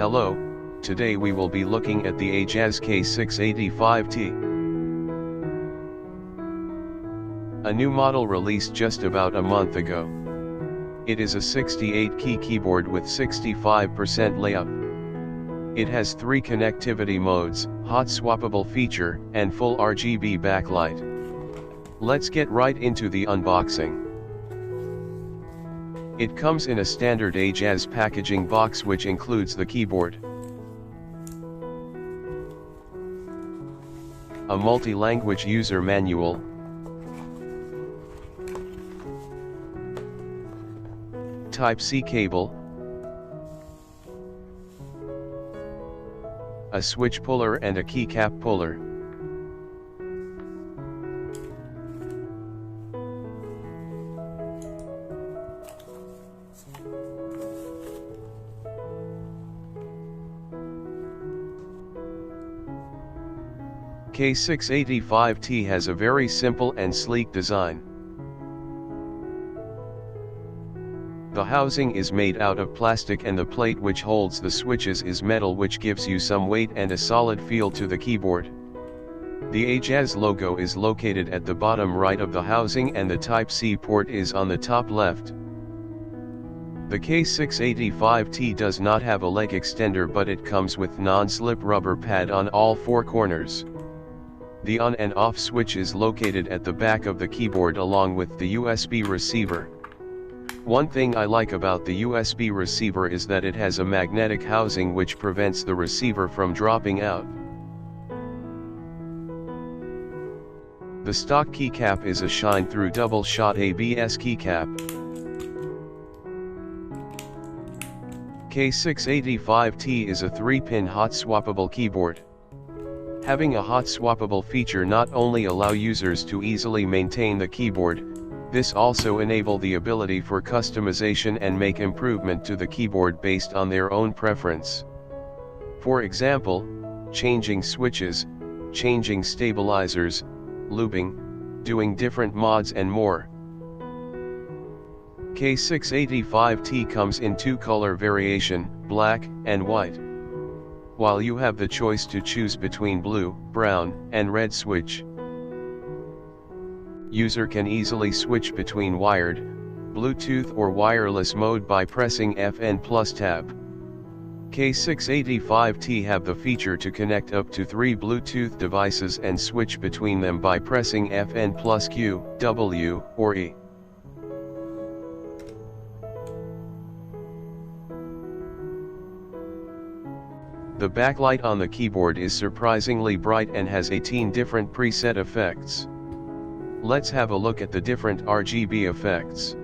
Hello, today we will be looking at the AJazz K685T. A new model released just about a month ago. It is a 68-key keyboard with 65% layout. It has 3 connectivity modes, Hotswappable feature, and full RGB backlight. Let's get right into the unboxing. It comes in a standard AJazz packaging box which includes the keyboard, a multi-language user manual, Type-C cable, a switch puller and a keycap puller. K685T has a very simple and sleek design. The housing is made out of plastic and the plate which holds the switches is metal, which gives you some weight and a solid feel to the keyboard. The AJazz logo is located at the bottom right of the housing and the Type-C port is on the top left. The K685T does not have a leg extender, but it comes with non-slip rubber pad on all 4 corners. The on and off switch is located at the back of the keyboard along with the USB receiver. One thing I like about the USB receiver is that it has a magnetic housing which prevents the receiver from dropping out. The stock keycap is a shine-through double-shot ABS keycap. K685T is a 3-pin hot-swappable keyboard. Having a hot-swappable feature not only allow users to easily maintain the keyboard, this also enable the ability for customization and make improvement to the keyboard based on their own preference. For example, changing switches, changing stabilizers, looping, doing different mods and more. K685T comes in 2 color variation, black and white. While you have the choice to choose between blue, brown, and red switch. User can easily switch between wired, Bluetooth or wireless mode by pressing FN plus tab. K685T have the feature to connect up to 3 Bluetooth devices and switch between them by pressing FN plus Q, W, or E. The backlight on the keyboard is surprisingly bright and has 18 different preset effects. Let's have a look at the different RGB effects.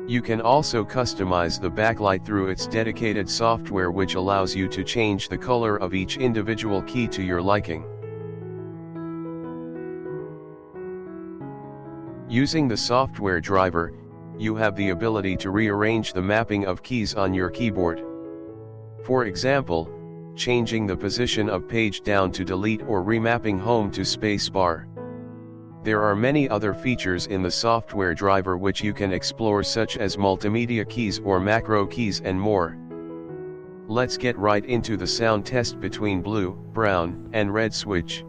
You can also customize the backlight through its dedicated software, which allows you to change the color of each individual key to your liking. Using the software driver, you have the ability to rearrange the mapping of keys on your keyboard. For example, changing the position of page down to delete or remapping home to spacebar. There are many other features in the software driver which you can explore, such as multimedia keys or macro keys and more. Let's get right into the sound test between blue, brown, and red switch.